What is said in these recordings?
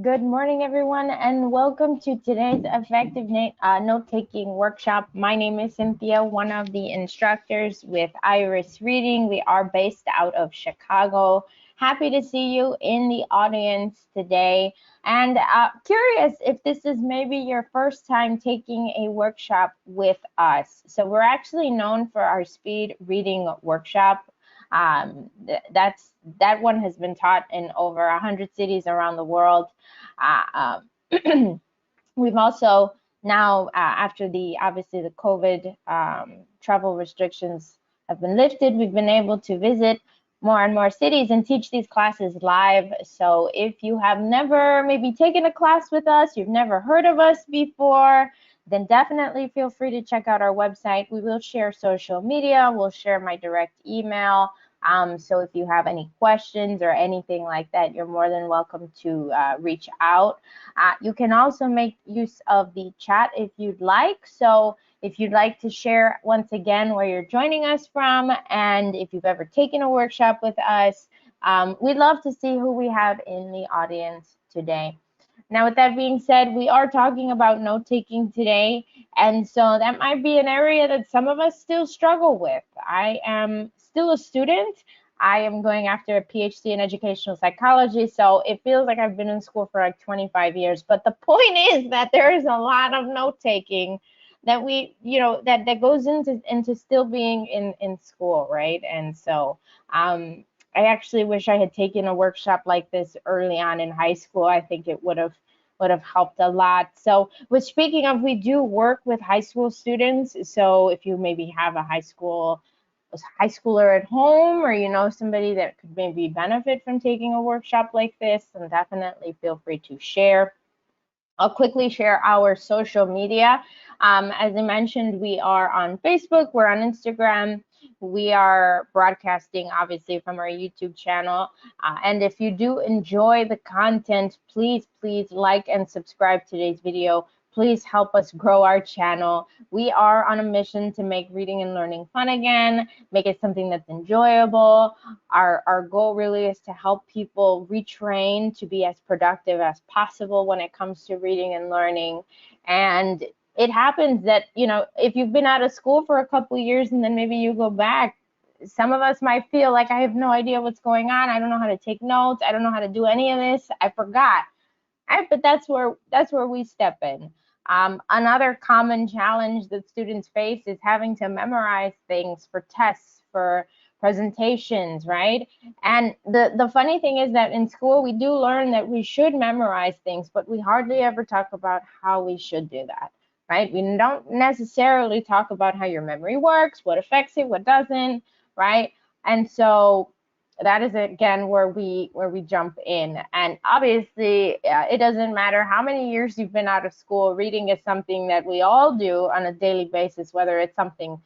Good morning, everyone, and welcome to today's effective note-taking workshop. My name is Cynthia, one of the instructors with Iris Reading. We are based out of Chicago. Happy to see you in the audience today. And curious if this is maybe your first time taking a workshop with us. So we're actually known for our speed reading workshop. That one has been taught in over 100 cities around the world. We've also now, after the obviously the COVID travel restrictions have been lifted, we've been able to visit more and more cities and teach these classes live. So if you have never maybe taken a class with us, you've never heard of us before, then definitely feel free to check out our website. We will share social media, we'll share my direct email. So if you have any questions or anything like that, you're more than welcome to reach out. You can also make use of the chat if you'd like. So if you'd like to share once again where you're joining us from, and if you've ever taken a workshop with us, we'd love to see who we have in the audience today. Now, with that being said, we are talking about note-taking today, and so that might be an area that some of us still struggle with. I am still a student. I am going after a PhD in educational psychology, so it feels like I've been in school for like 25 years. But the point is that there is a lot of note-taking that that goes into still being in school, right? And so I actually wish I had taken a workshop like this early on in high school. I think it would have helped a lot. So, with speaking of, we do work with high school students. So, if you maybe have a high schooler at home, or you know somebody that could maybe benefit from taking a workshop like this, then definitely feel free to share. I'll quickly share our social media. As I mentioned, we are on Facebook, we're on Instagram, we are broadcasting obviously from our YouTube channel. And if you do enjoy the content, please like and subscribe to today's video. Please help us grow our channel. We are on a mission to make reading and learning fun again, make it something that's enjoyable. Our goal really is to help people retrain to be as productive as possible when it comes to reading and learning. And it happens that, if you've been out of school for a couple years and then maybe you go back, some of us might feel like I have no idea what's going on. I don't know how to take notes. I don't know how to do any of this. I forgot. Right, but that's where we step in. Another common challenge that students face is having to memorize things for tests, for presentations, right? And the funny thing is that in school we do learn that we should memorize things, but we hardly ever talk about how we should do that, right? We don't necessarily talk about how your memory works, what affects it, what doesn't, right? And so that is again where we jump in. And obviously it doesn't matter how many years you've been out of school, reading is something that we all do on a daily basis, whether it's something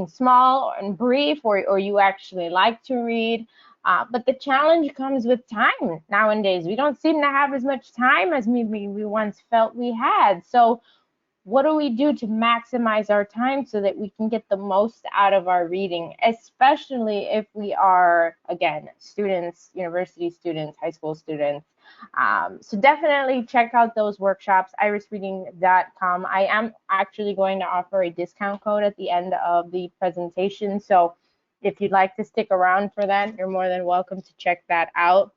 small and brief, or you actually like to read. But the challenge comes with time nowadays. We don't seem to have as much time as maybe we once felt we had. So what do we do to maximize our time so that we can get the most out of our reading, especially if we are, again, students, university students, high school students? So definitely check out those workshops, irisreading.com. I am actually going to offer a discount code at the end of the presentation. So if you'd like to stick around for that, you're more than welcome to check that out.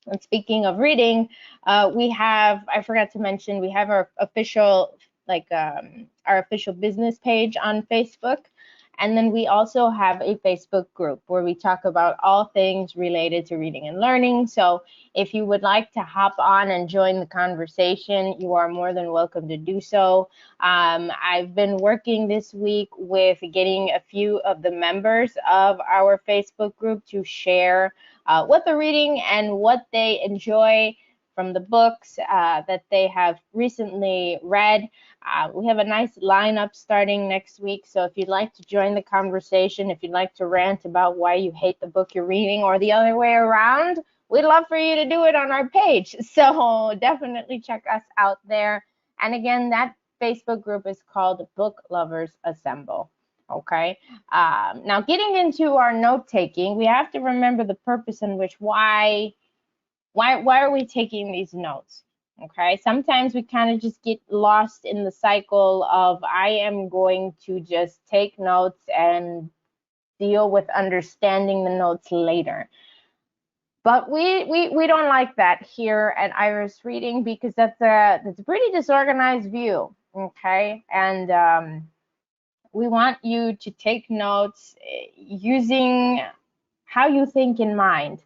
And speaking of reading, I forgot to mention, we have our official, our official business page on Facebook. And then we also have a Facebook group where we talk about all things related to reading and learning. So if you would like to hop on and join the conversation, you are more than welcome to do so. I've been working this week with getting a few of the members of our Facebook group to share what they're reading and what they enjoy from the books that they have recently read. We have a nice lineup starting next week, so if you'd like to join the conversation, if you'd like to rant about why you hate the book you're reading or the other way around, we'd love for you to do it on our page. So definitely check us out there. And again, that Facebook group is called Book Lovers Assemble. Okay. Now, getting into our note taking, we have to remember the purpose in which why why are we taking these notes? Okay, sometimes we kind of just get lost in the cycle of I am going to just take notes and deal with understanding the notes later. But we don't like that here at Iris Reading, because that's a pretty disorganized view. Okay, and we want you to take notes using how you think in mind.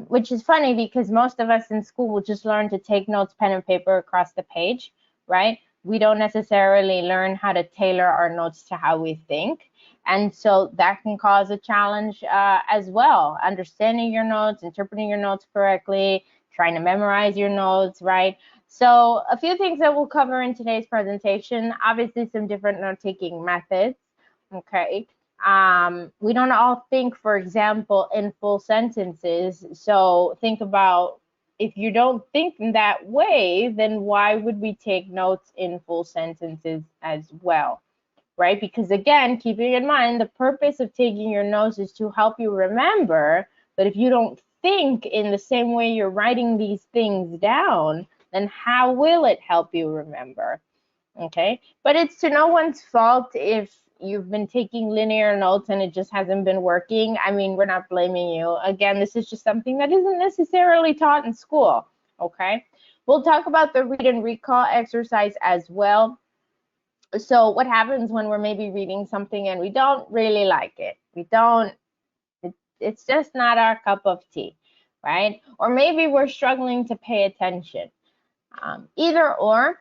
Which is funny because most of us in school will just learn to take notes, pen and paper across the page, right? We don't necessarily learn how to tailor our notes to how we think. And so that can cause a challenge as well. Understanding your notes, interpreting your notes correctly, trying to memorize your notes, right? So a few things that we'll cover in today's presentation, obviously some different note-taking methods, okay? We don't all think, for example, in full sentences. So think about, if you don't think in that way, then why would we take notes in full sentences as well, right? Because again, keeping in mind, the purpose of taking your notes is to help you remember. But if you don't think in the same way you're writing these things down, then how will it help you remember? Okay, but it's to no one's fault if you've been taking linear notes and it just hasn't been working. I mean, we're not blaming you. Again, this is just something that isn't necessarily taught in school. Okay, we'll talk about the read and recall exercise as well. So what happens when we're maybe reading something and we don't really like it? It's just not our cup of tea, right? Or maybe we're struggling to pay attention. Either or,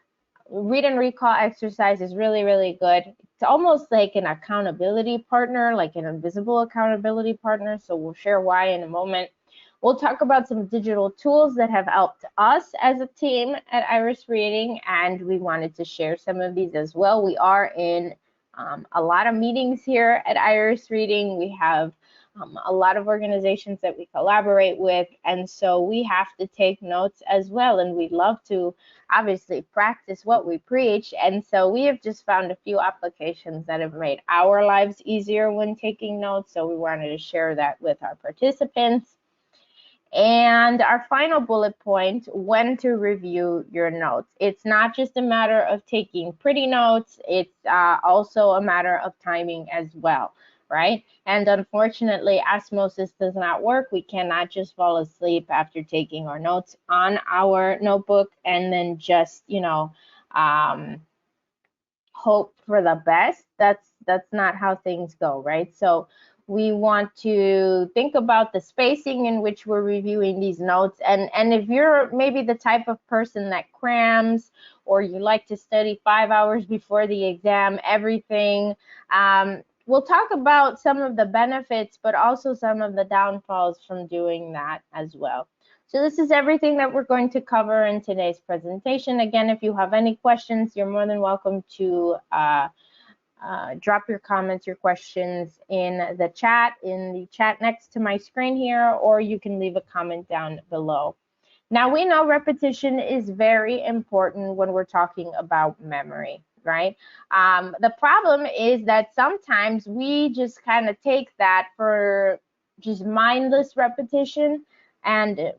read and recall exercise is really, really good. It's almost like an accountability partner, like an invisible accountability partner. So we'll share why in a moment. We'll talk about some digital tools that have helped us as a team at Iris Reading, and we wanted to share some of these as well. We are in a lot of meetings here at Iris Reading. We have a lot of organizations that we collaborate with, and so we have to take notes as well, and we'd love to obviously practice what we preach. And so we have just found a few applications that have made our lives easier when taking notes, so we wanted to share that with our participants. And our final bullet point, when to review your notes. It's not just a matter of taking pretty notes, it's also a matter of timing as well, right? And unfortunately, osmosis does not work. We cannot just fall asleep after taking our notes on our notebook and then just, hope for the best. That's not how things go, right? So we want to think about the spacing in which we're reviewing these notes. And if you're maybe the type of person that crams, or you like to study 5 hours before the exam, everything, we'll talk about some of the benefits, but also some of the downfalls from doing that as well. So this is everything that we're going to cover in today's presentation. Again, if you have any questions, you're more than welcome to drop your comments, your questions in the chat next to my screen here, or you can leave a comment down below. Now, we know repetition is very important when we're talking about memory, right? The problem is that sometimes we just kind of take that for just mindless repetition and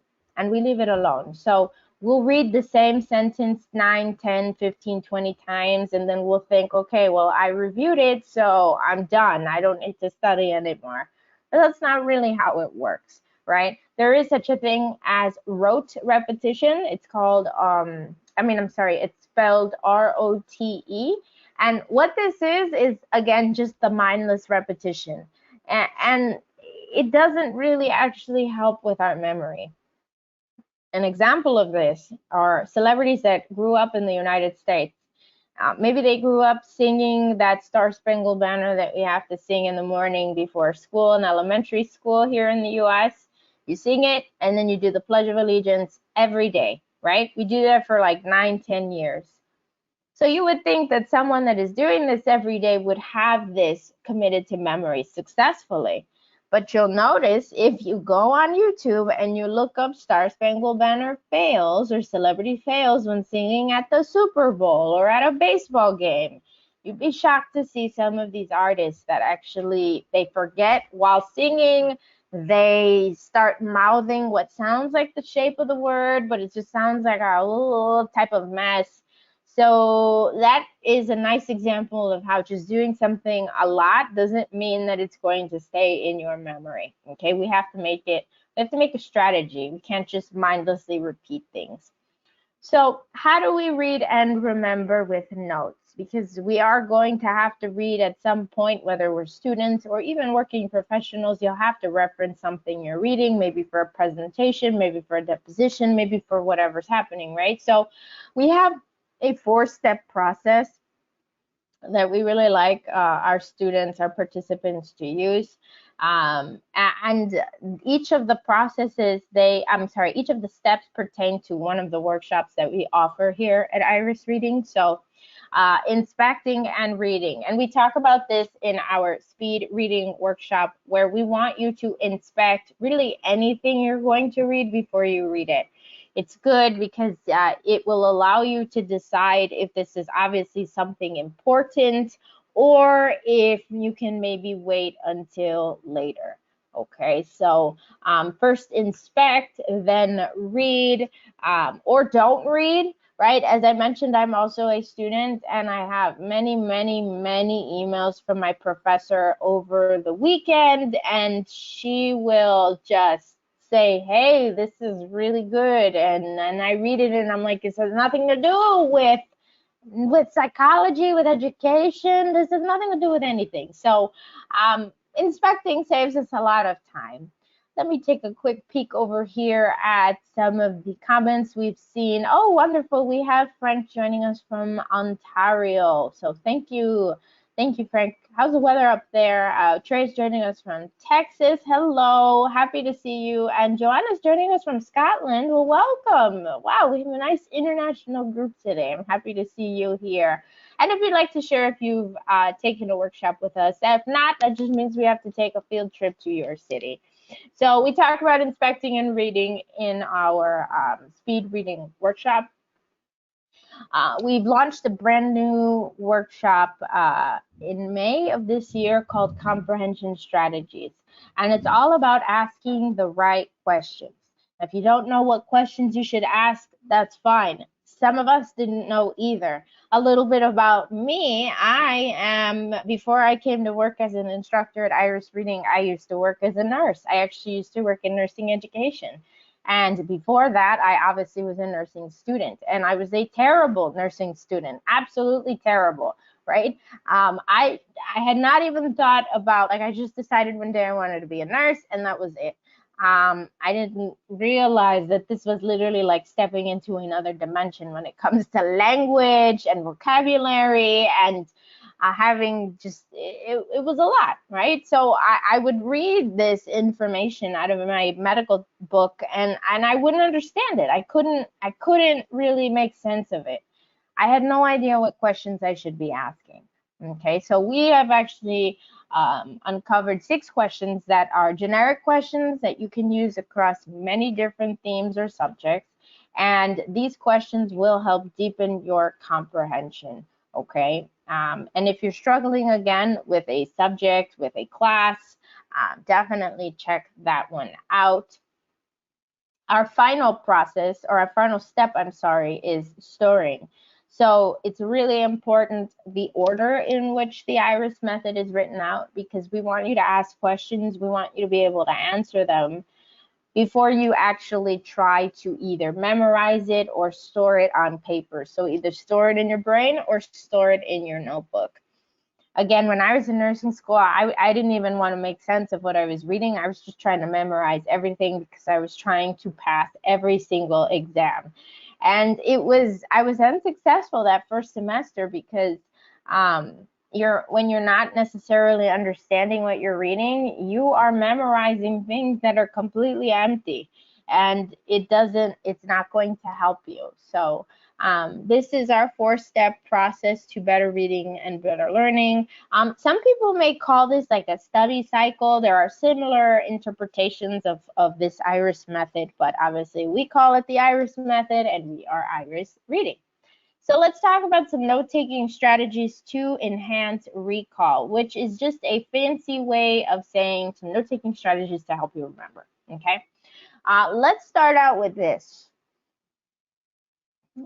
we leave it alone. So we'll read the same sentence 9, 10, 15, 20 times, and then we'll think, okay, well, I reviewed it, so I'm done. I don't need to study anymore. But that's not really how it works, right? There is such a thing as rote repetition. It's called, it's spelled R-O-T-E. And what this is again, just the mindless repetition. And it doesn't really actually help with our memory. An example of this are celebrities that grew up in the United States. Maybe they grew up singing that Star Spangled Banner that we have to sing in the morning before school in elementary school here in the US. You sing it, and then you do the Pledge of Allegiance every day, right? We do that for like 9, 10 years. So you would think that someone that is doing this every day would have this committed to memory successfully. But you'll notice if you go on YouTube and you look up Star Spangled Banner fails or celebrity fails when singing at the Super Bowl or at a baseball game, you'd be shocked to see some of these artists that actually, they forget while singing, They start mouthing what sounds like the shape of the word, but it just sounds like a little type of mess. So that is a nice example of how just doing something a lot doesn't mean that it's going to stay in your memory. Okay, we have to make a strategy. We can't just mindlessly repeat things. So how do we read and remember with notes? Because we are going to have to read at some point, whether we're students or even working professionals, you'll have to reference something you're reading, maybe for a presentation, maybe for a deposition, maybe for whatever's happening, right? So we have a 4-step process that we really like our students, our participants to use. And each of the processes, each of the steps pertain to one of the workshops that we offer here at Iris Reading. So inspecting and reading. And we talk about this in our speed reading workshop, where we want you to inspect really anything you're going to read before you read it. It's good because it will allow you to decide if this is obviously something important or if you can maybe wait until later. Okay, so first inspect, then read, or don't read, right? As I mentioned, I'm also a student, and I have many, many, many emails from my professor over the weekend, and she will just say, hey, this is really good, and I read it and I'm like, this has nothing to do with psychology, with education. This has nothing to do with anything. So inspecting saves us a lot of time. Let me take a quick peek over here at some of the comments we've seen. Oh, wonderful. We have Frank joining us from Ontario. So thank you. Thank you, Frank. How's the weather up there? Trey's joining us from Texas. Hello. Happy to see you. And Joanna's joining us from Scotland. Well, welcome. Wow, we have a nice international group today. I'm happy to see you here. And if you'd like to share if you've taken a workshop with us. If not, that just means we have to take a field trip to your city. So we talk about inspecting and reading in our speed reading workshop. We've launched a brand new workshop in May of this year called Comprehension Strategies. And it's all about asking the right questions. If you don't know what questions you should ask, that's fine. Some of us didn't know either. A little bit about me, before I came to work as an instructor at Iris Reading, I used to work as a nurse. I actually used to work in nursing education. And before that, I obviously was a nursing student, and I was a terrible nursing student, absolutely terrible, right? I had not even thought about, like, I just decided one day I wanted to be a nurse, and that was it. I didn't realize that this was literally like stepping into another dimension when it comes to language and vocabulary and having just, it was a lot, right? So I would read this information out of my medical book and I wouldn't understand it. I couldn't really make sense of it. I had no idea what questions I should be asking. Okay, so we have actually uncovered 6 questions that are generic questions that you can use across many different themes or subjects. And these questions will help deepen your comprehension, okay? And if you're struggling again with a subject, with a class, definitely check that one out. Our final process, or our final step, I'm sorry, is storing. So it's really important the order in which the IRIS method is written out, because we want you to ask questions. We want you to be able to answer them before you actually try to either memorize it or store it on paper. So either store it in your brain or store it in your notebook. Again, when I was in nursing school, I didn't even want to make sense of what I was reading. I was just trying to memorize everything because I was trying to pass every single exam. And I was unsuccessful that first semester because when you're not necessarily understanding what you're reading, you are memorizing things that are completely empty, and it's not going to help you. So this is our 4-step process to better reading and better learning. Some people may call this like a study cycle. There are similar interpretations of this IRIS method, but obviously we call it the IRIS method, and we are Iris Reading. So let's talk about some note-taking strategies to enhance recall, which is just a fancy way of saying some note-taking strategies to help you remember, okay? Let's start out with this.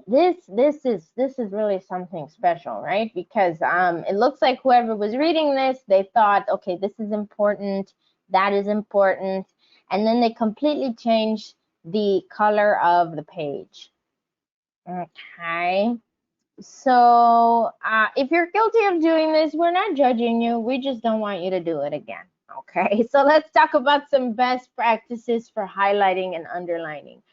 This is really something special, right? Because it looks like whoever was reading this, they thought, okay, this is important, that is important, and then they completely changed the color of the page. Okay. So if you're guilty of doing this, we're not judging you. We just don't want you to do it again. Okay, so let's talk about some best practices for highlighting and underlining.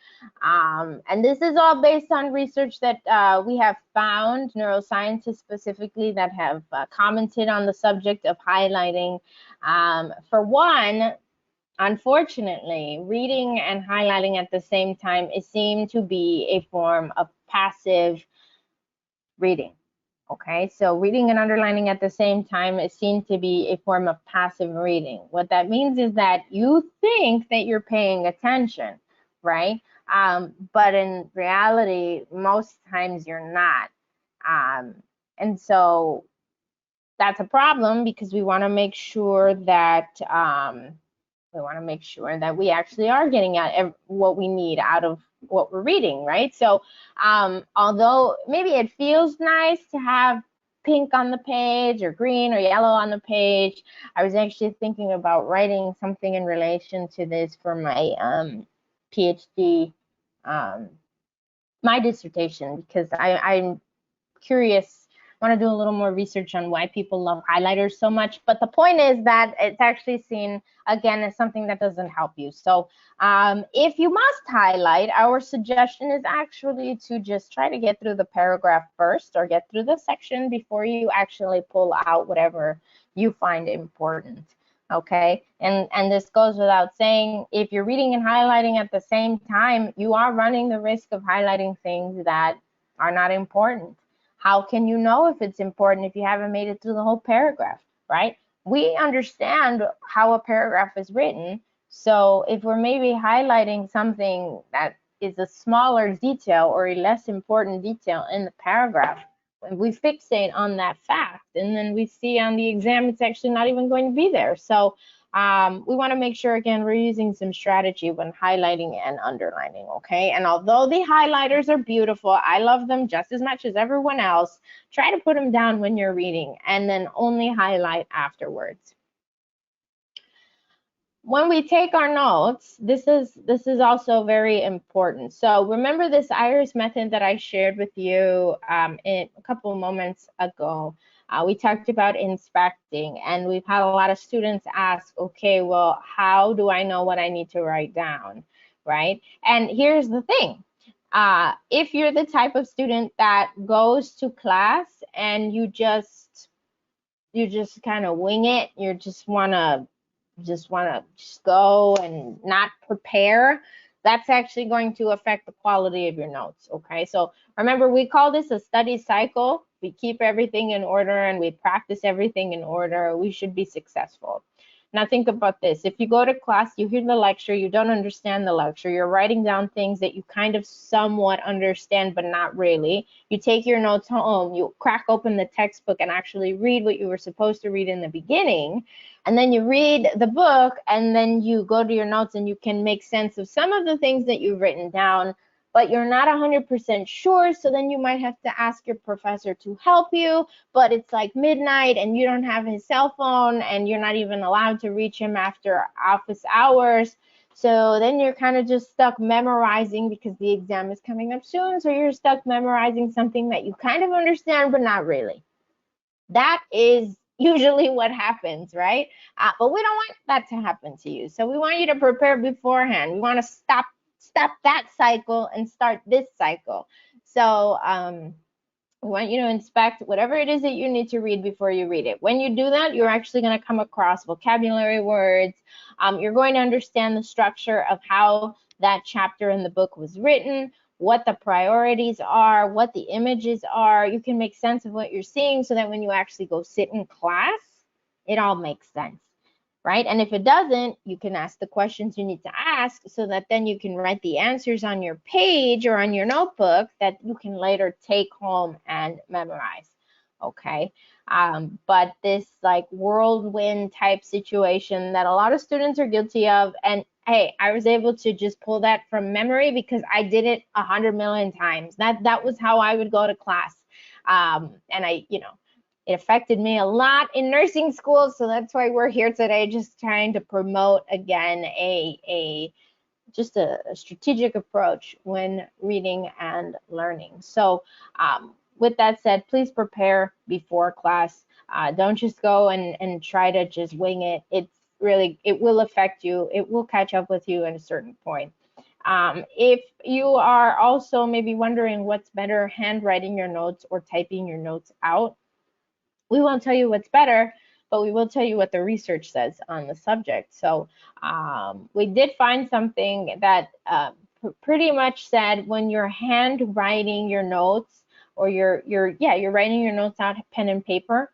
And this is all based on research that we have found, neuroscientists specifically, that have commented on the subject of highlighting. For one, unfortunately, reading and highlighting at the same time is seen to be a form of passive reading. Okay, so reading and underlining at the same time is seen to be a form of passive reading. What that means is that you think that you're paying attention, right? But in reality, most times you're not. And so that's a problem, because we want to make sure that we actually are getting at what we need out of what we're reading, right? So although maybe it feels nice to have pink on the page or green or yellow on the page, I was actually thinking about writing something in relation to this for my PhD, my dissertation, because I'm curious, want to do a little more research on why people love highlighters so much. But the point is that it's actually seen, again, as something that doesn't help you. So if you must highlight, our suggestion is actually to just try to get through the paragraph first, or get through the section before you actually pull out whatever you find important. Okay, and this goes without saying, if you're reading and highlighting at the same time, you are running the risk of highlighting things that are not important. How can you know if it's important if you haven't made it through the whole paragraph, right? We understand how a paragraph is written. So if we're maybe highlighting something that is a smaller detail or a less important detail in the paragraph, we fixate on that fact, and then we see on the exam it's actually not even going to be there. So we want to make sure, again, we're using some strategy when highlighting and underlining, okay? And although the highlighters are beautiful, I love them just as much as everyone else, try to put them down when you're reading and then only highlight afterwards. When we take our notes, this is also very important. So remember this iris method that I shared with you in a couple of moments ago. We talked about inspecting, and we've had a lot of students ask, okay, well, how do I know what I need to write down, right? And here's the thing. If you're the type of student that goes to class and you just kind of wing it, you just want to go and not prepare, that's actually going to affect the quality of your notes, okay? So remember, we call this a study cycle. We keep everything in order and we practice everything in order. We should be successful. Now think about this. If you go to class, you hear the lecture, you don't understand the lecture, you're writing down things that you kind of somewhat understand, but not really. You take your notes home, you crack open the textbook and actually read what you were supposed to read in the beginning. And then you read the book, and then you go to your notes and you can make sense of some of the things that you've written down, but you're not 100% sure. So then you might have to ask your professor to help you, but it's like midnight and you don't have his cell phone and you're not even allowed to reach him after office hours. So then you're kind of just stuck memorizing because the exam is coming up soon. So you're stuck memorizing something that you kind of understand, but not really. That is usually what happens, right? But we don't want that to happen to you. So we want you to prepare beforehand. We want to stop that cycle and start this cycle. So we want you to inspect whatever it is that you need to read before you read it. When you do that, you're actually going to come across vocabulary words. You're going to understand the structure of how that chapter in the book was written, what the priorities are, what the images are. You can make sense of what you're seeing so that when you actually go sit in class, it all makes sense. right? And if it doesn't, you can ask the questions you need to ask so that then you can write the answers on your page or on your notebook that you can later take home and memorize, okay? But this like whirlwind type situation that a lot of students are guilty of, and hey, I was able to just pull that from memory because I did it 100 million times. That was how I would go to class. And I, it affected me a lot in nursing school, so that's why we're here today, just trying to promote again just a strategic approach when reading and learning. So with that said, please prepare before class. Don't just go and try to just wing it. It will affect you. It will catch up with you at a certain point. If you are also maybe wondering what's better, handwriting your notes or typing your notes out, we won't tell you what's better, but we will tell you what the research says on the subject. So we did find something that pretty much said when you're handwriting your notes, or you're writing your notes out pen and paper,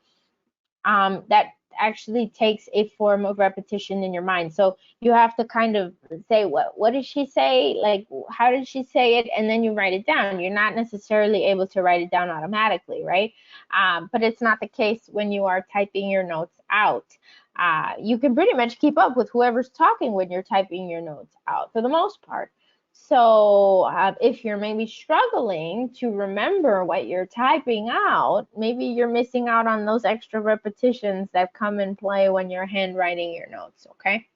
that actually takes a form of repetition in your mind. So you have to kind of say, what did she say? Like, how did she say it? And then you write it down. You're not necessarily able to write it down automatically, right? But it's not the case when you are typing your notes out. You can pretty much keep up with whoever's talking when you're typing your notes out for the most part. So if you're maybe struggling to remember what you're typing out, maybe you're missing out on those extra repetitions that come in play when you're handwriting your notes, okay?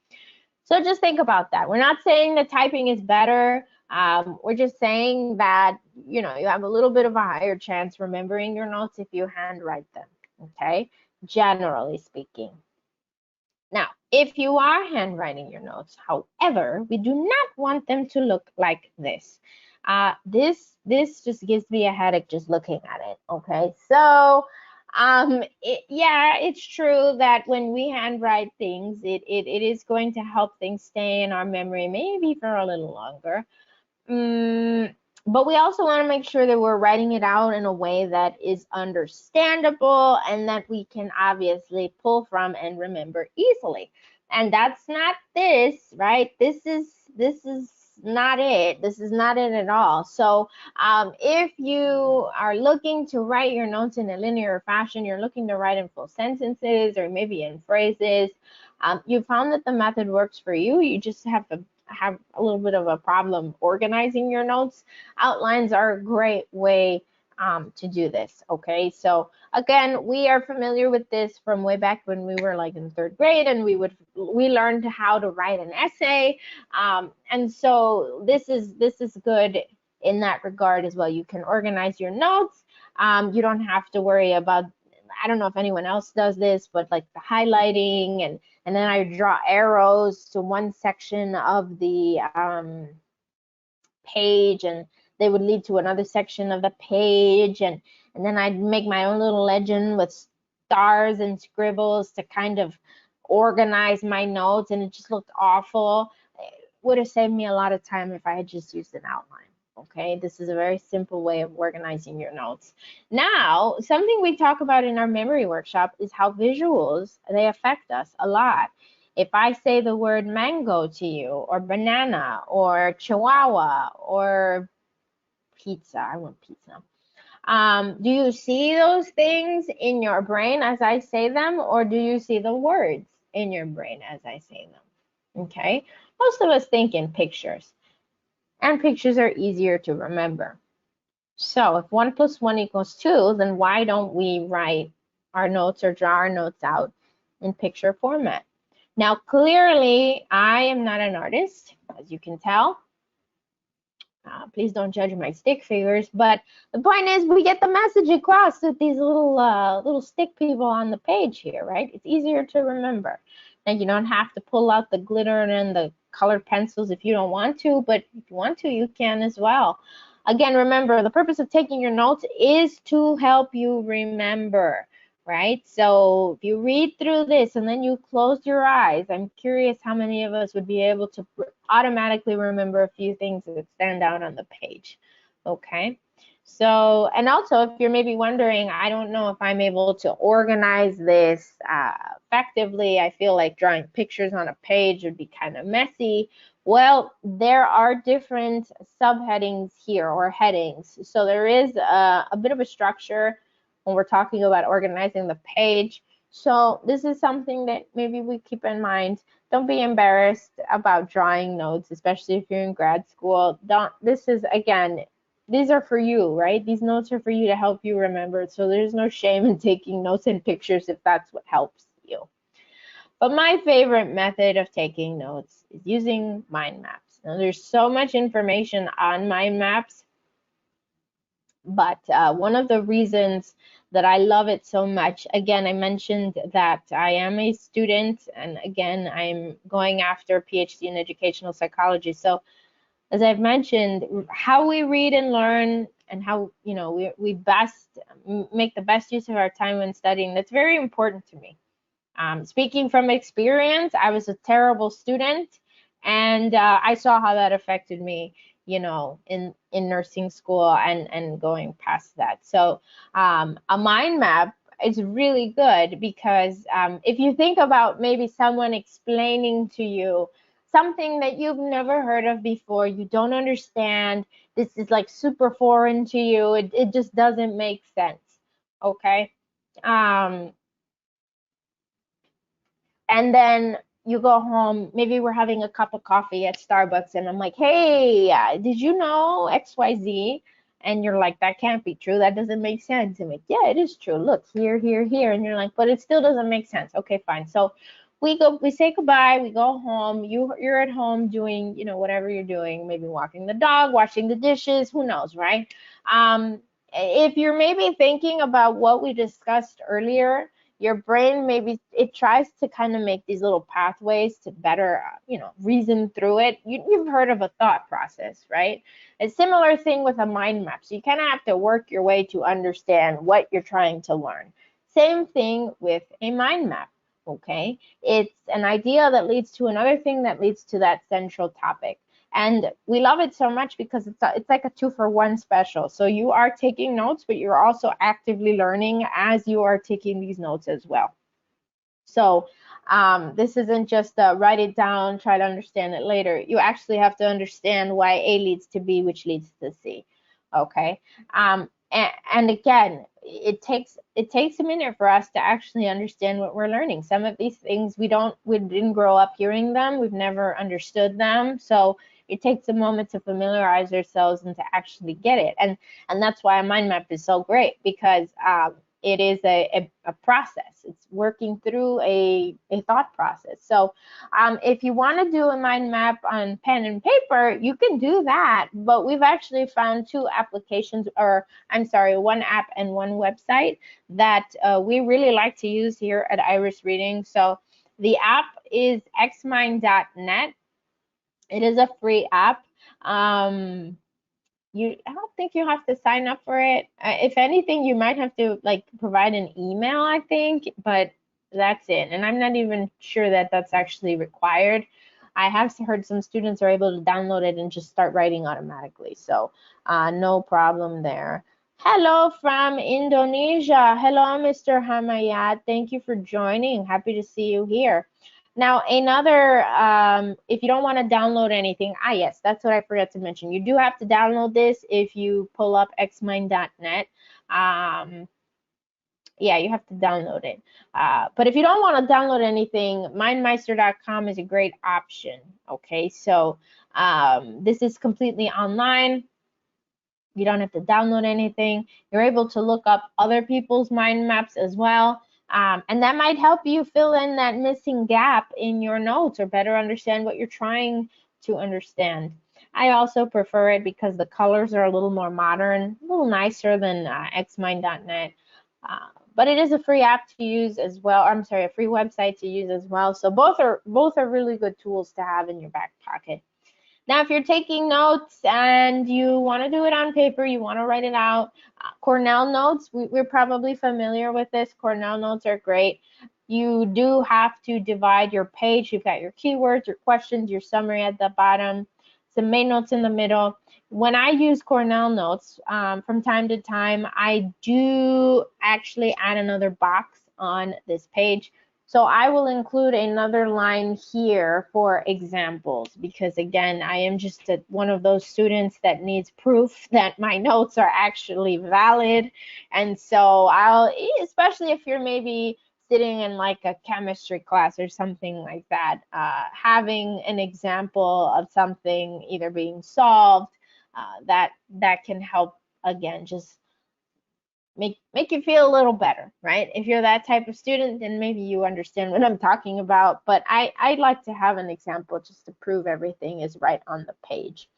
So just think about that. We're not saying that typing is better. We're just saying that, you have a little bit of a higher chance remembering your notes if you handwrite them, okay? Generally speaking. Now, if you are handwriting your notes, however, we do not want them to look like this. This just gives me a headache just looking at it, okay? So, it's true that when we handwrite things, it is going to help things stay in our memory maybe for a little longer. But we also want to make sure that we're writing it out in a way that is understandable and that we can obviously pull from and remember easily. And that's not this, right? This is not it. This is not it at all. So if you are looking to write your notes in a linear fashion, you're looking to write in full sentences or maybe in phrases, you found that the method works for you. You just have a little bit of a problem organizing your notes. Outlines are a great way to do this, okay? So again, we are familiar with this from way back when we were like in 3rd grade, and we learned how to write an essay, and so this is good in that regard as well. You can organize your notes. You don't have to worry about, I don't know if anyone else does this, but like the highlighting, and then I draw arrows to one section of the page, and they would lead to another section of the page, and then I'd make my own little legend with stars and scribbles to kind of organize my notes, and it just looked awful. It would have saved me a lot of time if I had just used an outline. Okay, this is a very simple way of organizing your notes. Now, something we talk about in our memory workshop is how visuals, they affect us a lot. If I say the word mango to you, or banana, or chihuahua, or pizza, I want pizza. Do you see those things in your brain as I say them, or do you see the words in your brain as I say them? Okay, most of us think in pictures, and pictures are easier to remember. So if 1 + 1 = 2, then why don't we write our notes or draw our notes out in picture format? Now, clearly, I am not an artist, as you can tell. Please don't judge my stick figures, but the point is we get the message across with these little stick people on the page here, right? It's easier to remember. And you don't have to pull out the glitter and the colored pencils if you don't want to, but if you want to, you can as well. Again, remember, the purpose of taking your notes is to help you remember, right? So if you read through this and then you close your eyes, I'm curious how many of us would be able to automatically remember a few things that stand out on the page, okay? So, and also if you're maybe wondering, I don't know if I'm able to organize this effectively. I feel like drawing pictures on a page would be kind of messy. Well, there are different subheadings here or headings. So there is a bit of a structure when we're talking about organizing the page. So this is something that maybe we keep in mind. Don't be embarrassed about drawing notes, especially if you're in grad school. Don't, this is, again, these are for you, right? These notes are for you to help you remember. So there's no shame in taking notes and pictures if that's what helps you. But my favorite method of taking notes is using mind maps. Now there's so much information on mind maps, but one of the reasons that I love it so much, again, I mentioned that I am a student, and again, I'm going after a PhD in educational psychology. So as I've mentioned, how we read and learn and how, you know, we best make the best use of our time when studying, that's very important to me. Speaking from experience, I was a terrible student, and I saw how that affected me, you know, in nursing school and going past that. So a mind map is really good because if you think about maybe someone explaining to you something that you've never heard of before, you don't understand, this is like super foreign to you, it just doesn't make sense, okay? Um, and then you go home, maybe we're having a cup of coffee at Starbucks, and I'm like, hey, did you know XYZ? And you're like, that can't be true. That doesn't make sense. I'm like, yeah, it is true. Look, here, here, here. And you're like, but it still doesn't make sense. Okay, fine. So we say goodbye, we go home. You're at home doing, you know, whatever you're doing, maybe walking the dog, washing the dishes, who knows, right? If you're maybe thinking about what we discussed earlier, your brain maybe it tries to kind of make these little pathways to better you know, reason through it. You've heard of a thought process, right? A similar thing with a mind map. So you kind of have to work your way to understand what you're trying to learn. Same thing with a mind map. Okay, it's an idea that leads to another thing that leads to that central topic. And we love it so much because it's like a 2-for-1 special. So you are taking notes, but you're also actively learning as you are taking these notes as well. So this isn't just write it down, try to understand it later. You actually have to understand why A leads to B, which leads to C. Okay. And again, it takes a minute for us to actually understand what we're learning. Some of these things we didn't grow up hearing them. We've never understood them. So it takes a moment to familiarize ourselves and to actually get it. And that's why a mind map is so great, because it is a process. It's working through a thought process. So if you want to do a mind map on pen and paper, you can do that. But we've actually found 2 applications, or I'm sorry, 1 app and 1 website that we really like to use here at Iris Reading. So the app is xmind.net. It is a free app. I don't think you have to sign up for it. If anything, you might have to like provide an email, I think, but that's it. And I'm not even sure that that's actually required. I have heard some students are able to download it and just start writing automatically. So no problem there. Hello from Indonesia. Hello, Mr. Hamayat. Thank you for joining. Happy to see you here. Now, another, if you don't want to download anything, yes, that's what I forgot to mention. You do have to download this if you pull up xmind.net. Yeah, you have to download it. But if you don't want to download anything, mindmeister.com is a great option. Okay, so this is completely online. You don't have to download anything. You're able to look up other people's mind maps as well. And that might help you fill in that missing gap in your notes or better understand what you're trying to understand. I also prefer it because the colors are a little more modern, a little nicer than xmind.net. But it is a free app to use as well. I'm sorry, a free website to use as well. So both are really good tools to have in your back pocket. Now, if you're taking notes and you want to do it on paper, you want to write it out, Cornell notes, we're probably familiar with this. Cornell notes are great. You do have to divide your page. You've got your keywords, your questions, your summary at the bottom, some main notes in the middle. when I use Cornell Notes, from time to time, I do actually add another box on this page. So I will include another line here for examples, because again, I am just one of those students that needs proof that my notes are actually valid. And so I'll, especially if you're maybe sitting in like a chemistry class or something like that, having an example of something either being solved, that can help, again, just make you feel a little better, right? If you're that type of student, then maybe you understand what I'm talking about. But I'd like to have an example just to prove everything is right on the page.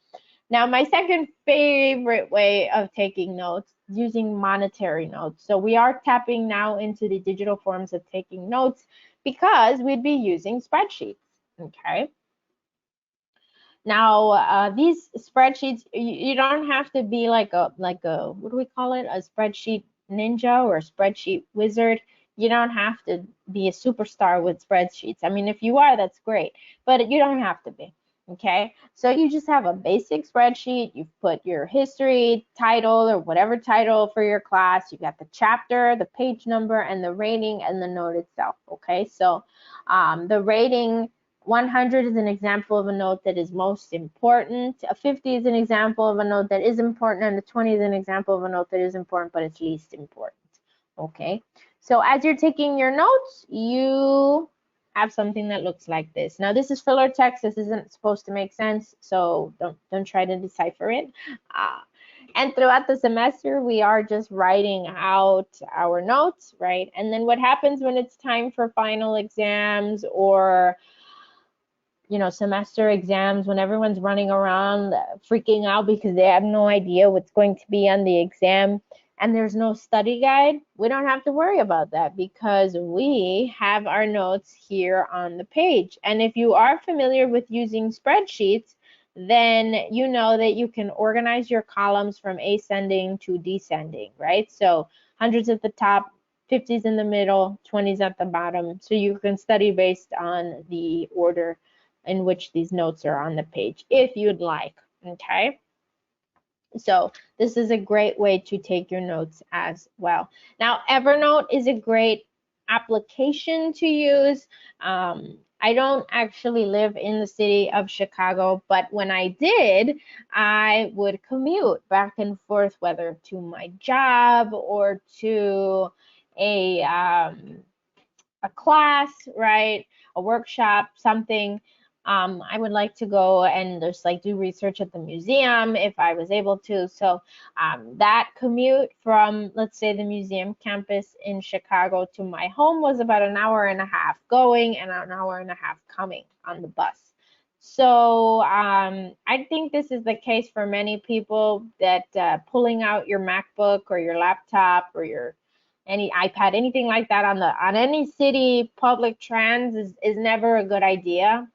Now, my second favorite way of taking notes is using monetary notes. So we are tapping now into the digital forms of taking notes because we'd be using spreadsheets, okay? Now, these spreadsheets, you don't have to be like a what do we call it? A spreadsheet ninja or a spreadsheet wizard. You don't have to be a superstar with spreadsheets. I mean, if you are, that's great, but you don't have to be. Okay, so you just have a basic spreadsheet. You've put your history title or whatever title for your class. You got the chapter, the page number, and the rating, and the note itself. Okay, so the rating, 100 is an example of a note that is most important. A 50 is an example of a note that is important, and a 20 is an example of a note that is important, but it's least important. Okay, so as you're taking your notes, you have something that looks like this. Now, this is filler text. This isn't supposed to make sense, so don't try to decipher it. And throughout the semester, we are just writing out our notes, right? And then what happens when it's time for final exams or semester exams, when everyone's running around freaking out because they have no idea what's going to be on the exam and there's no study guide, we don't have to worry about that because we have our notes here on the page. And if you are familiar with using spreadsheets, then you know that you can organize your columns from ascending to descending, right? So hundreds at the top, 50s in the middle, 20s at the bottom. So you can study based on the order in which these notes are on the page if you'd like, okay? So this is a great way to take your notes as well. Now, Evernote is a great application to use. I don't actually live in the city of Chicago, but when I did, I would commute back and forth, whether to my job or to a class, right? A workshop, something. I would like to go and just like do research at the museum if I was able to. So that commute from, let's say, the museum campus in Chicago to my home was about an hour and a half going and an hour and a half coming on the bus. So I think this is the case for many people, that pulling out your MacBook or your laptop or your any iPad, anything like that on any city public trans is never a good idea.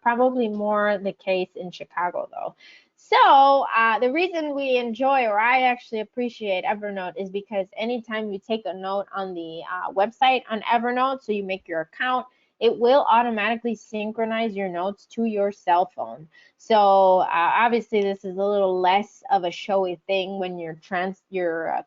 Probably more the case in Chicago though. So the reason we enjoy, or I actually appreciate Evernote, is because anytime you take a note on the website on Evernote, so you make your account, it will automatically synchronize your notes to your cell phone. So obviously this is a little less of a showy thing when you're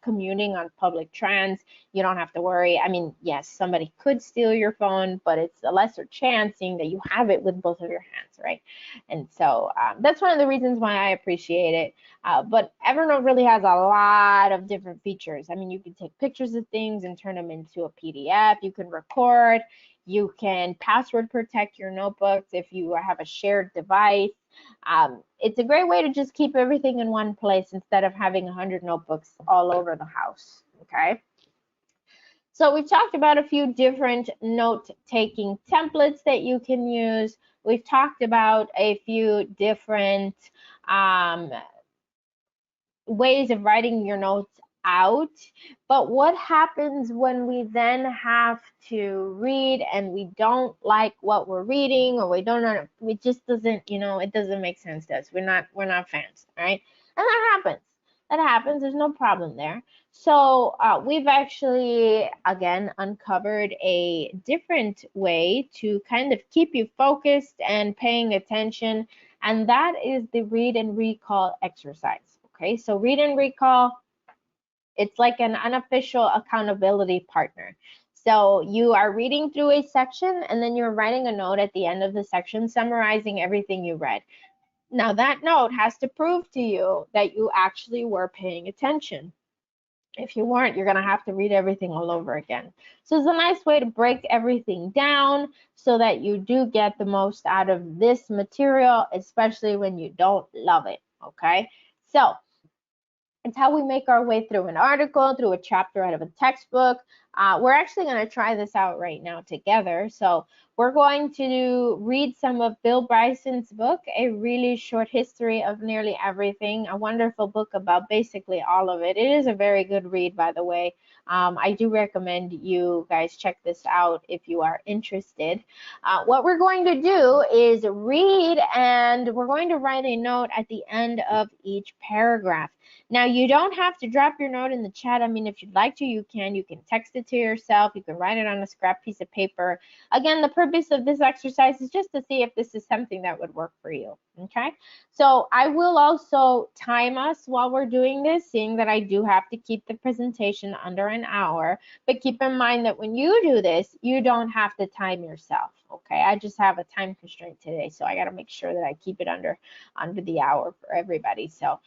commuting on public trans. You don't have to worry. I mean, yes, somebody could steal your phone, but it's a lesser chance seeing that you have it with both of your hands, right? And so that's one of the reasons why I appreciate it. But Evernote really has a lot of different features. I mean, you can take pictures of things and turn them into a PDF. You can record. You can password protect your notebooks if you have a shared device. It's a great way to just keep everything in one place instead of having 100 notebooks all over the house, okay? So we've talked about a few different note-taking templates that you can use. We've talked about a few different ways of writing your notes out, but what happens when we then have to read and we don't like what we're reading, or we don't know, it just doesn't, it doesn't make sense to us. We're not fans, right? And that happens. There's no problem there. So we've actually, again, uncovered a different way to kind of keep you focused and paying attention and that is the read and recall exercise. Okay, so read and recall, it's like an unofficial accountability partner. So you are reading through a section and then you're writing a note at the end of the section summarizing everything you read. Now that note has to prove to you that you actually were paying attention. If you weren't, you're going to have to read everything all over again. So it's a nice way to break everything down so that you do get the most out of this material, especially when you don't love it, okay? So it's how we make our way through an article, through a chapter out of a textbook. We're actually going to try this out right now together. So we're going to read some of Bill Bryson's book, A Really Short History of Nearly Everything, a wonderful book about basically all of it. It is a very good read, by the way. I do recommend you guys check this out if you are interested. What we're going to do is read, and we're going to write a note at the end of each paragraph. Now, you don't have to drop your note in the chat. I mean, if you'd like to, you can. You can text it to yourself. You can write it on a scrap piece of paper. Again, the purpose of this exercise is just to see if this is something that would work for you, okay? So I will also time us while we're doing this, seeing that I do have to keep the presentation under an hour. But keep in mind that when you do this, you don't have to time yourself, okay? I just have a time constraint today, so I got to make sure that I keep it under the hour for everybody. So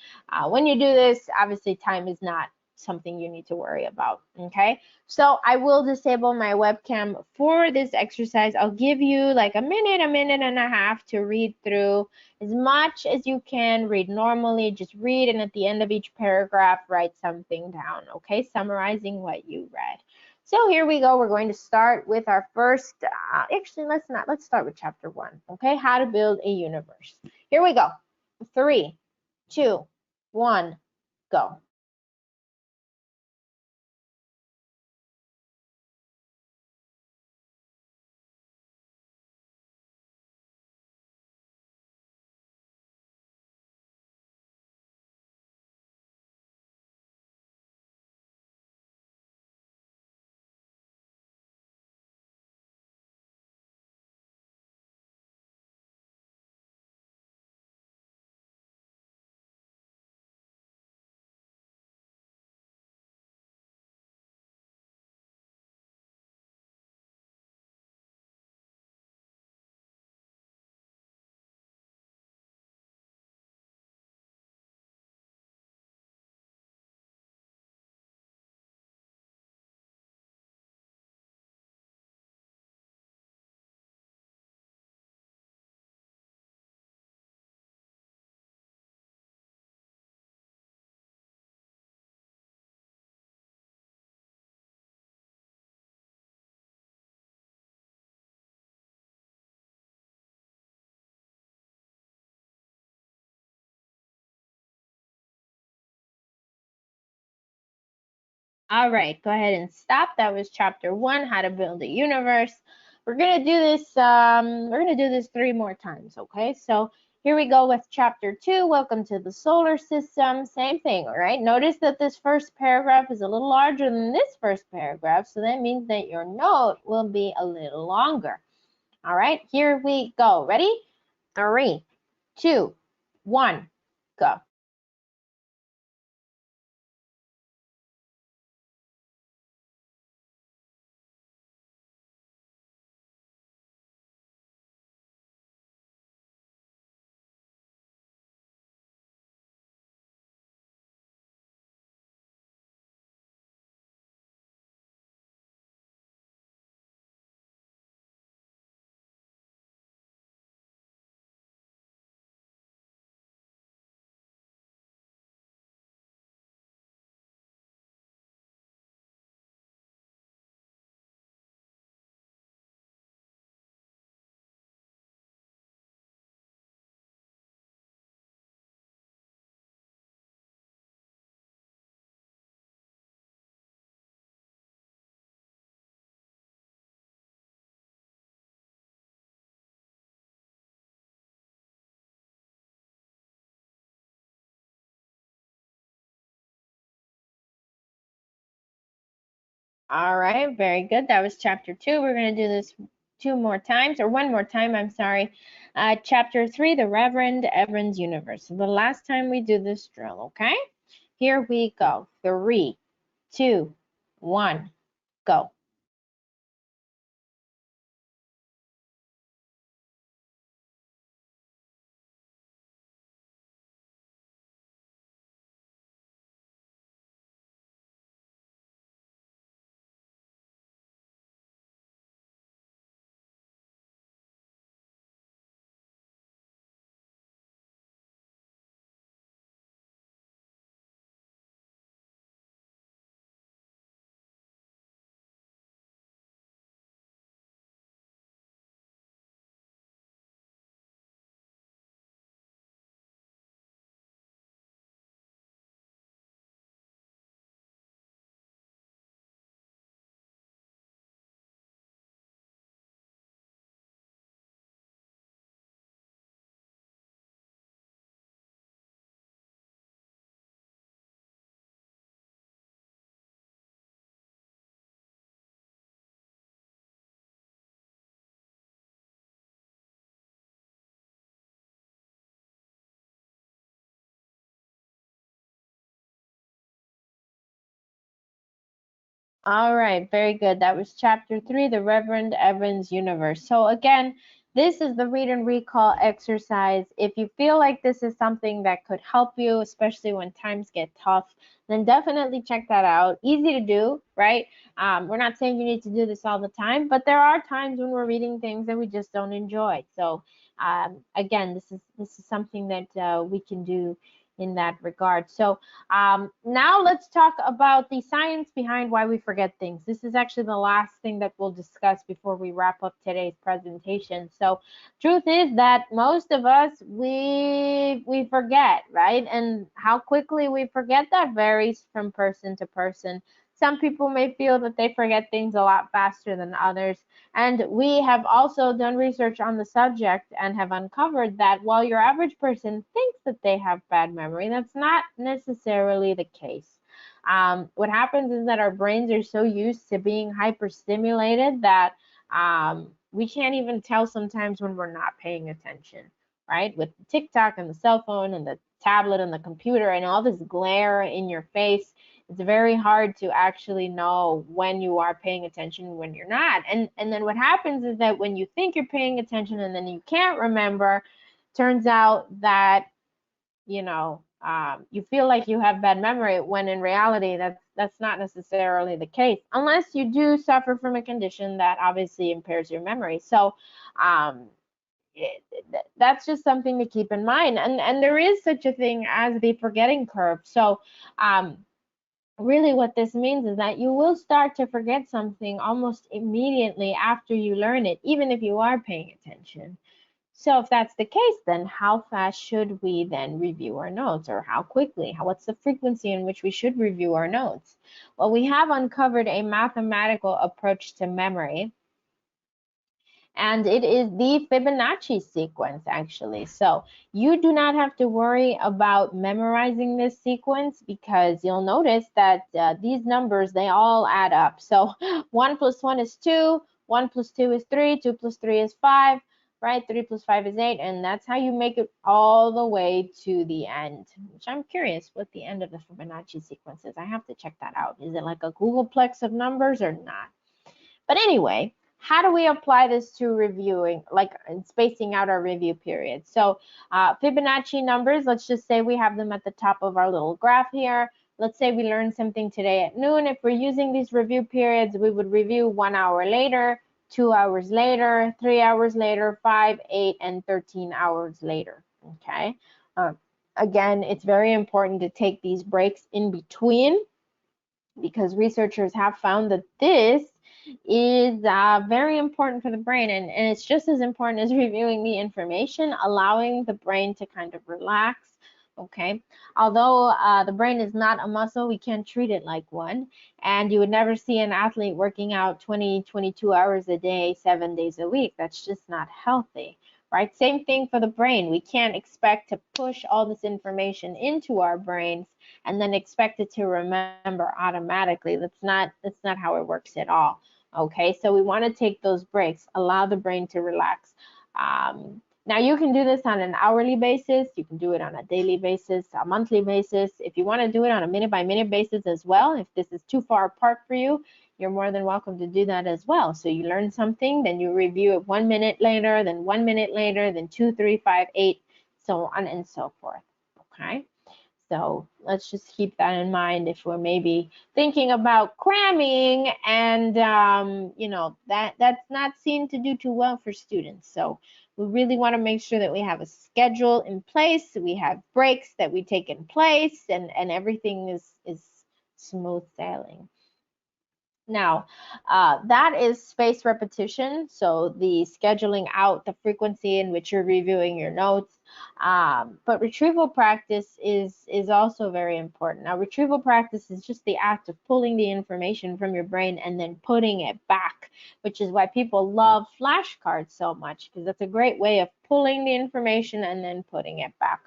when you do this, obviously time is not something you need to worry about, okay? So I will disable my webcam for this exercise. I'll give you like a minute and a half to read through as much as you can. Read normally, just read, and at the end of each paragraph, write something down, okay? Summarizing what you read. So here we go. We're going to start with our first, actually, let's start with chapter 1, okay? How to build a universe. Here we go. 3, 2, 1, go. All right, go ahead and stop. That was chapter 1, how to build a universe. We're gonna do this. We're gonna do this 3 more times. Okay, so here we go with chapter 2. Welcome to the solar system. Same thing. All right. Notice that this first paragraph is a little larger than this first paragraph, so that means that your note will be a little longer. All right. Here we go. Ready? 3, 2, 1, go. All right, very good. That was chapter 2. We're going to do this two more times, or one more time, I'm sorry. Chapter 3, the Reverend Evans Universe. So the last time we do this drill, okay? Here we go. 3, 2, 1, go. All right, very good. That was chapter 3, the Reverend Evans Universe. So again, this is the read and recall exercise. If you feel like this is something that could help you, especially when times get tough, then definitely check that out. Easy to do, right? We're not saying you need to do this all the time, but there are times when we're reading things that we just don't enjoy. So again, this is something that we can do in that regard. So now let's talk about the science behind why we forget things. This is actually the last thing that we'll discuss before we wrap up today's presentation. So truth is that most of us, we forget, right? And how quickly we forget that varies from person to person. Some people may feel that they forget things a lot faster than others. And we have also done research on the subject and have uncovered that while your average person thinks that they have bad memory, that's not necessarily the case. What happens is that our brains are so used to being hyperstimulated that we can't even tell sometimes when we're not paying attention, right? With TikTok and the cell phone and the tablet and the computer and all this glare in your face, it's very hard to actually know when you are paying attention and when you're not. And then what happens is that when you think you're paying attention and then you can't remember, turns out that you feel like you have bad memory when in reality that's not necessarily the case unless you do suffer from a condition that obviously impairs your memory. So um, that's just something to keep in mind. And there is such a thing as the forgetting curve. So really what this means is that you will start to forget something almost immediately after you learn it, even if you are paying attention. So if that's the case, then how fast should we then review our notes, or how quickly? What's the frequency in which we should review our notes? Well, we have uncovered a mathematical approach to memory, and it is the Fibonacci sequence, actually. So you do not have to worry about memorizing this sequence, because you'll notice that these numbers, they all add up. So 1 plus 1 is 2, 1 plus 2 is 3, 2 plus 3 is 5, right? 3 plus 5 is 8, and that's how you make it all the way to the end, which I'm curious what the end of the Fibonacci sequence is. I have to check that out. Is it like a Googleplex of numbers or not? But anyway, how do we apply this to reviewing, like spacing out our review period? So Fibonacci numbers, let's just say we have them at the top of our little graph here. Let's say we learned something today at noon. If we're using these review periods, we would review 1 hour later, 2 hours later, 3 hours later, 5, 8, and 13 hours later, okay? Again, it's very important to take these breaks in between, because researchers have found that this is very important for the brain, and it's just as important as reviewing the information, allowing the brain to kind of relax. Okay, although the brain is not a muscle, we can treat it like one, and you would never see an athlete working out 22 hours a day, 7 days a week. That's just not healthy, right? Same thing for the brain. We can't expect to push all this information into our brains and then expect it to remember automatically. That's not how it works at all. Okay, so we want to take those breaks, allow the brain to relax. Now you can do this on an hourly basis, you can do it on a daily basis, a monthly basis. If you want to do it on a minute by minute basis as well, if this is too far apart for you, you're more than welcome to do that as well. So you learn something, then you review it 1 minute later, then 1 minute later, then 2, 3, 5, 8, so on and so forth. Okay. So let's just keep that in mind if we're maybe thinking about cramming, and you know, that's not seen to do too well for students. So we really want to make sure that we have a schedule in place, we have breaks that we take in place, and everything is smooth sailing. Now, that is spaced repetition, so the scheduling out the frequency in which you're reviewing your notes. But retrieval practice is also very important. Now, retrieval practice is just the act of pulling the information from your brain and then putting it back, which is why people love flashcards so much, because that's a great way of pulling the information and then putting it back.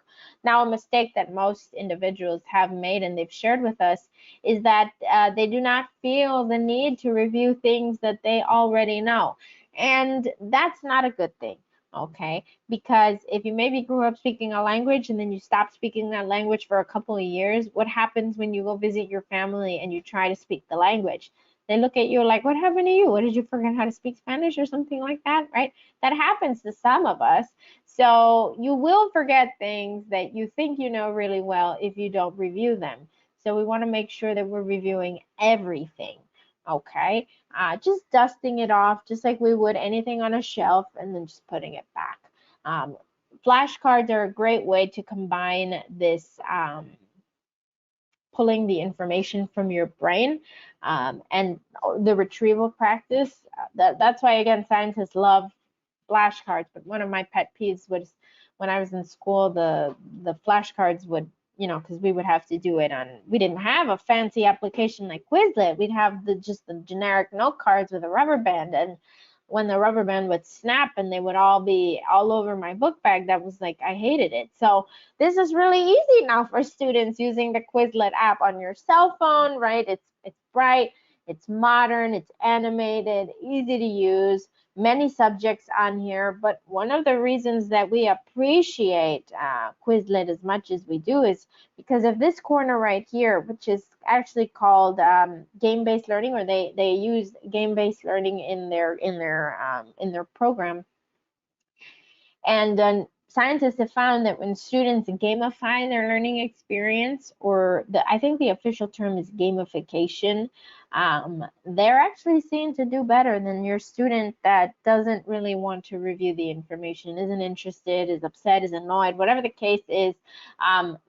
Now, a mistake that most individuals have made and they've shared with us is that they do not feel the need to review things that they already know. And that's not a good thing, okay? Because if you maybe grew up speaking a language and then you stop speaking that language for a couple of years, what happens when you go visit your family and you try to speak the language? They look at you like, what happened to you? What, did you forget how to speak Spanish or something like that, right? That happens to some of us. So you will forget things that you think you know really well if you don't review them. So we want to make sure that we're reviewing everything, okay? Just dusting it off just like we would anything on a shelf, and then just putting it back. Flashcards are a great way to combine this pulling the information from your brain, and the retrieval practice. That's why, again, scientists love flashcards, but one of my pet peeves was when I was in school, the flashcards would, you know, because we would have to do it on, we didn't have a fancy application like Quizlet. We'd have just the generic note cards with a rubber band, and when the rubber band would snap and they would all be all over my book bag, that was like, I hated it. So this is really easy now for students using the Quizlet app on your cell phone, right? It's bright, it's modern, it's animated, easy to use, many subjects on here. But one of the reasons that we appreciate Quizlet as much as we do is because of this corner right here, which is actually called game-based learning, or they use game-based learning in their program. And scientists have found that when students gamify their learning experience, or I think the official term is gamification, they're actually seen to do better than your student that doesn't really want to review the information, isn't interested, is upset, is annoyed, whatever the case is.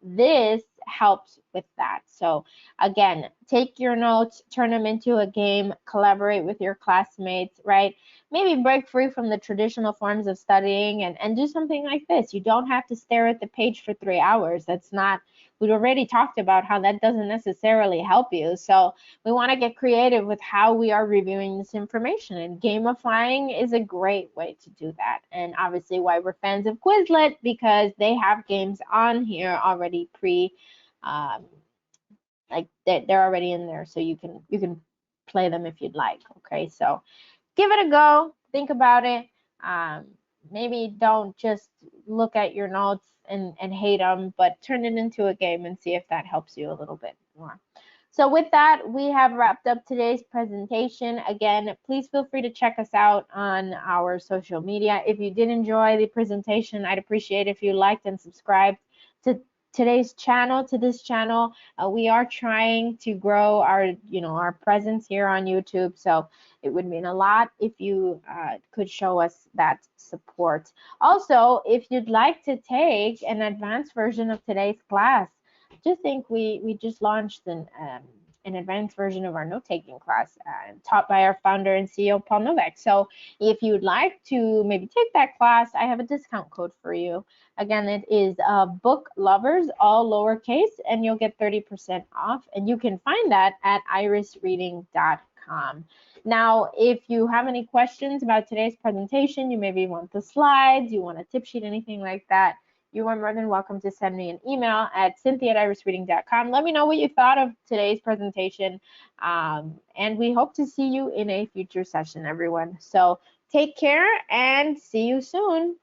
This helps with that. So again, take your notes, turn them into a game, collaborate with your classmates, right? Maybe break free from the traditional forms of studying and do something like this. You don't have to stare at the page for 3 hours. That's not, we've already talked about how that doesn't necessarily help you. So we want to get creative with how we are reviewing this information, and gamifying is a great way to do that. And obviously why we're fans of Quizlet, because they have games on here already like they're already in there, so you can play them if you'd like. Okay, so give it a go, think about it. Maybe don't just look at your notes and hate them, but turn it into a game and see if that helps you a little bit more. So with that, we have wrapped up today's presentation. Again, please feel free to check us out on our social media. If you did enjoy the presentation, I'd appreciate if you liked and subscribed to today's channel, to this channel. We are trying to grow our presence here on YouTube, so it would mean a lot if you could show us that support. Also, if you'd like to take an advanced version of today's class, just think we just launched an advanced version of our note-taking class taught by our founder and CEO, Paul Novak. So if you'd like to maybe take that class, I have a discount code for you. Again, it is Book Lovers, all lowercase, and you'll get 30% off. And you can find that at irisreading.com. Now, if you have any questions about today's presentation, you maybe want the slides, you want a tip sheet, anything like that, you are more than welcome to send me an email at cynthia@irisreading.com. Let me know what you thought of today's presentation, and we hope to see you in a future session, everyone. So take care and see you soon.